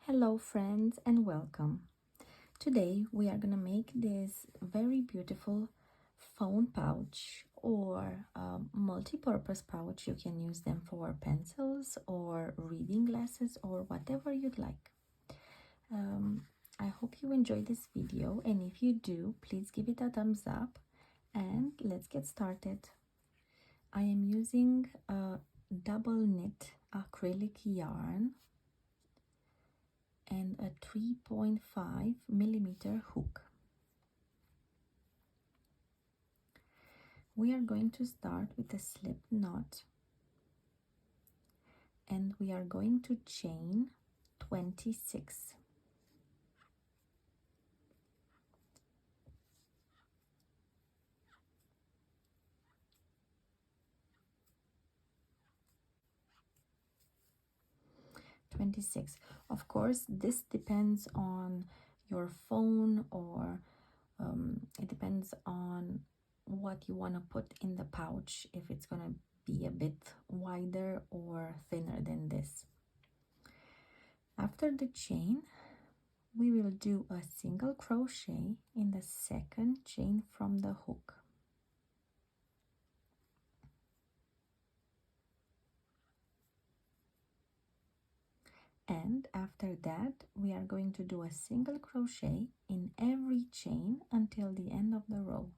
Hello friends and welcome. Today we are gonna make this very beautiful phone pouch or multi-purpose pouch. You can use them for pencils or reading glasses or whatever you'd like. I hope you enjoyed this video, and if you do, please give it a thumbs up and let's get started. I am using a double knit acrylic yarn and a 3.5mm hook. We are going to start with a slip knot, and we are going to chain 26. Of course, this depends on your phone, or it depends on what you want to put in the pouch, if it's going to be a bit wider or thinner than this. After the chain, we will do a single crochet in the second chain from the hook. And after that, we are going to do a single crochet in every chain until the end of the row.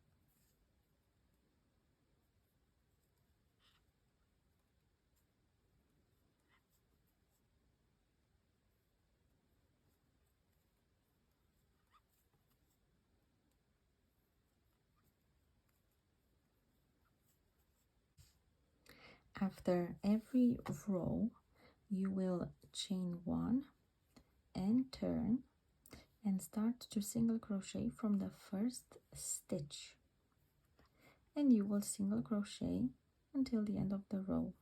After every row, you will chain one and turn and start to single crochet from the first stitch, and you will single crochet until the end of the row.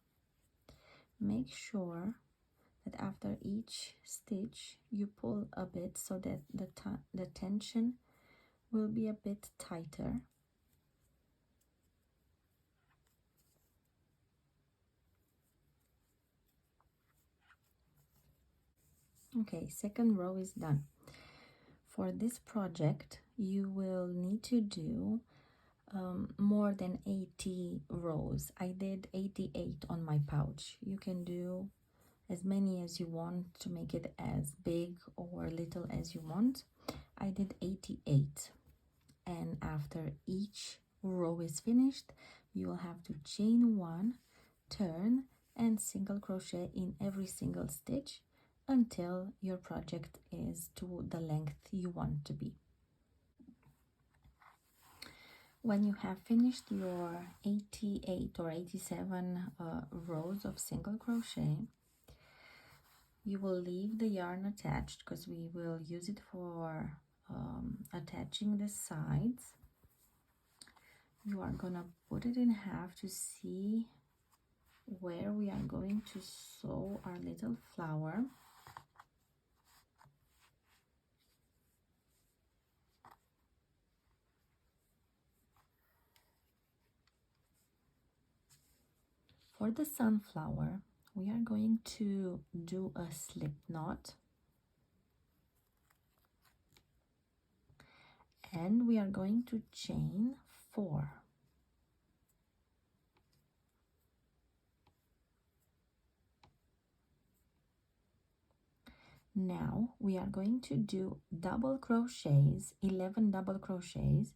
Make sure that after each stitch you pull a bit so that the tension will be a bit tighter. Okay, second row is done. For this project, you will need to do more than 80 rows. I did 88 on my pouch. You can do as many as you want to make it as big or little as you want. I did 88, and after each row is finished, you will have to chain one, turn, and single crochet in every single stitch until your project is to the length you want to be. When you have finished your 88 or 87 rows of single crochet, you will leave the yarn attached because we will use it for attaching the sides. You are gonna put it in half to see where we are going to sew our little flower. For the sunflower, we are going to do a slip knot, and we are going to chain 4. Now we are going to do double crochets, 11 double crochets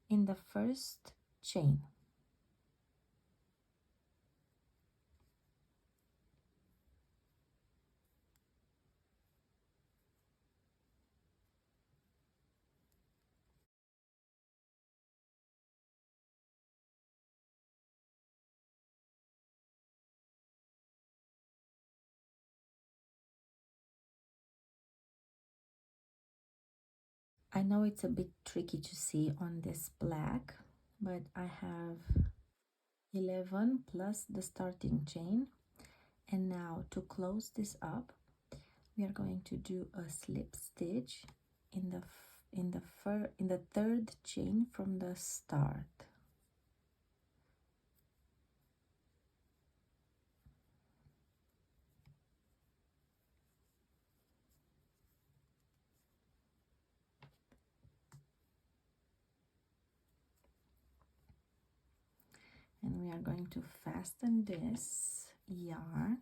in the first chain. I know it's a bit tricky to see on this black, but I have 11 plus the starting chain. And now to close this up, we are going to do a slip stitch in the third chain from the start. and we are going to fasten this yarn,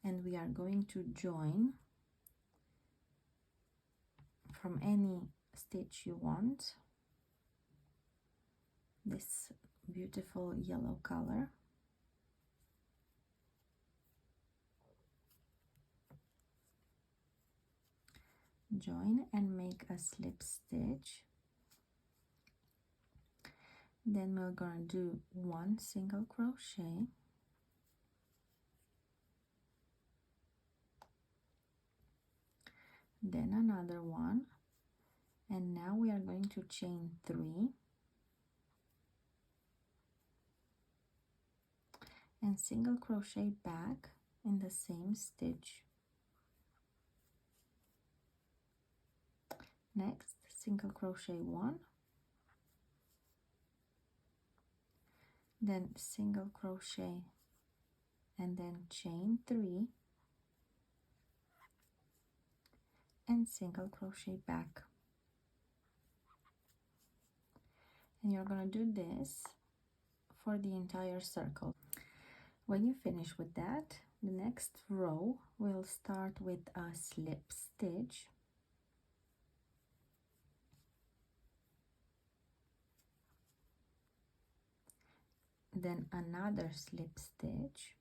and we are going to join from any stitch you want this beautiful yellow color. Join and make a slip stitch. Then we're going to do 1 single crochet, then another one, and now we are going to chain 3 and single crochet back in the same stitch. Next, single crochet 1, then single crochet and then chain 3 and single crochet back. And you're going to do this for the entire circle. When you finish with that, the next row will start with a slip stitch, then another slip stitch,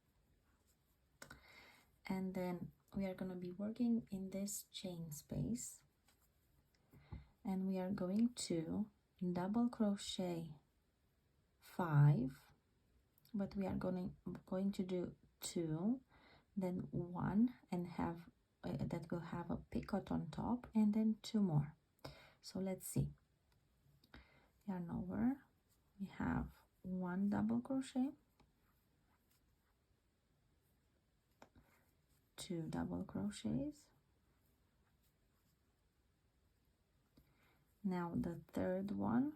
and then we are going to be working in this chain space, and we are going to double crochet 5, but we are going to do 2, then 1, and have that will have a picot on top, and then 2 more. So let's see. Yarn over, we have 1 double crochet, 2 double crochets, now the third one,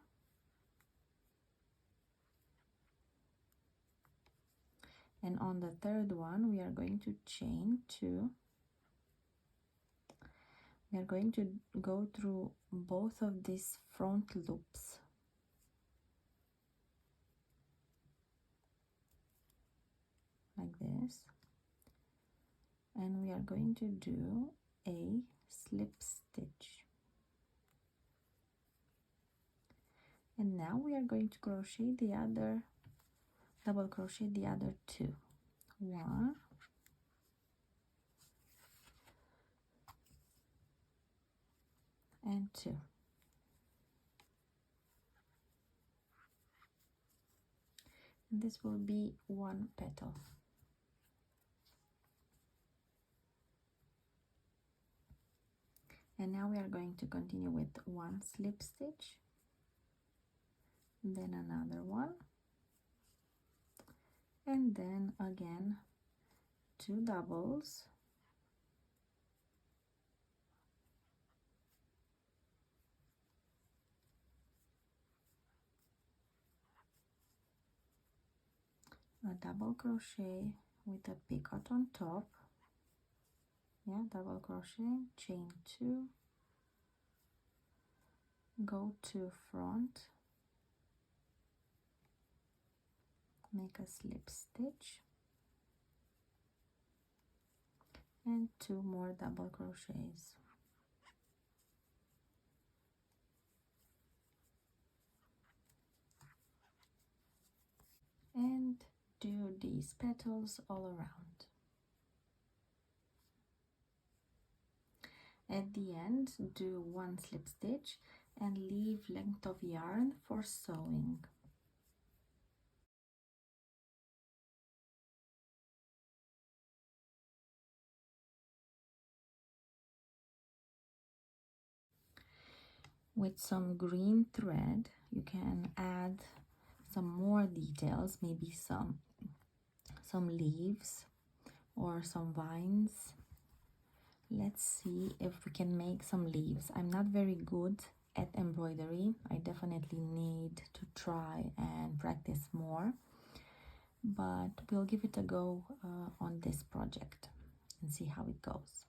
and on the third one we are going to chain 2. We are going to go through both of these front loops, like this, and we are going to do a slip stitch, and now we are going to crochet the other, double crochet the other 2, 1 and 2. And this will be 1 petal. And now we are going to continue with 1 slip stitch, then another one, and then again 2 doubles, a double crochet with a picot on top, double crochet, chain 2, go to front, make a slip stitch, and 2 more double crochets. And do these petals all around. At the end, do 1 slip stitch and leave length of yarn for sewing. With some green thread, you can add some more details, maybe some leaves or some vines. Let's see if we can make some leaves. I'm not very good at embroidery. I definitely need to try and practice more, but we'll give it a go on this project and see how it goes.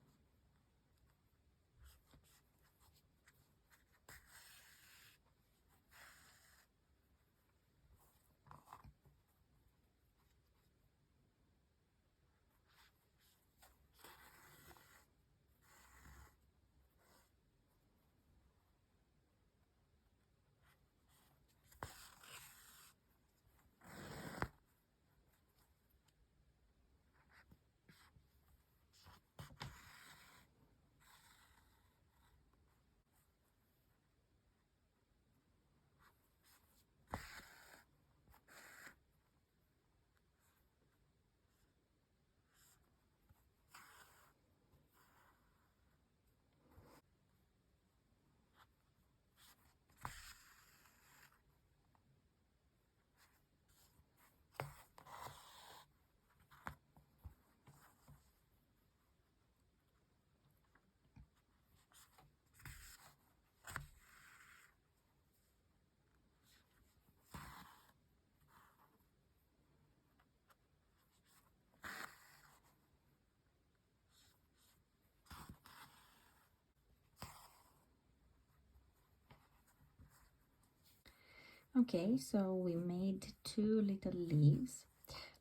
Okay, so we made 2 little leaves.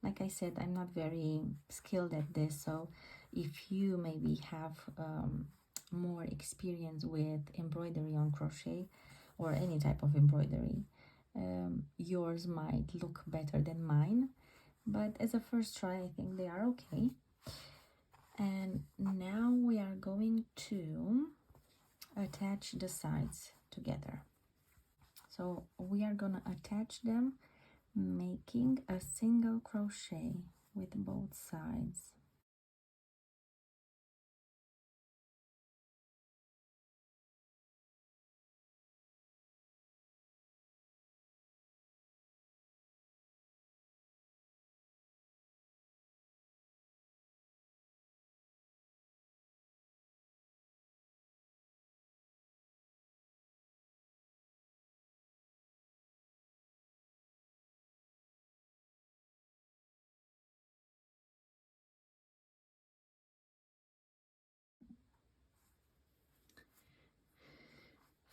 Like I said, I'm not very skilled at this, so if you maybe have more experience with embroidery on crochet or any type of embroidery, yours might look better than mine, but as a first try I think they are okay. And now we are going to attach the sides together. So we are gonna attach them making a single crochet with both sides.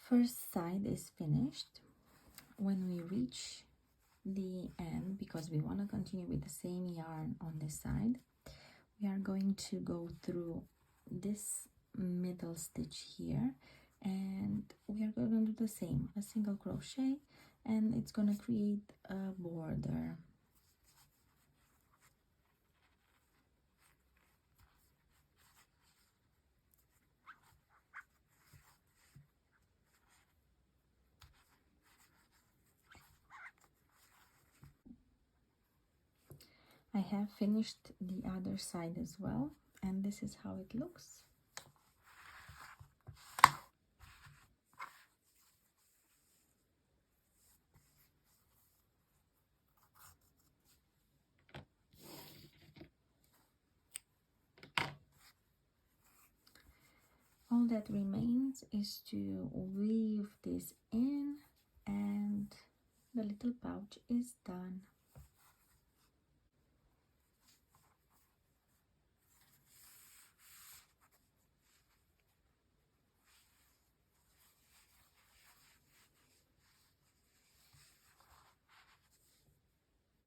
First side is finished. When we reach the end, because we want to continue with the same yarn on this side, we are going to go through this middle stitch here, and we are going to do the same, a single crochet, and it's going to create a border. I have finished the other side as well, and this is how it looks. All that remains is to weave this in, and the little pouch is done.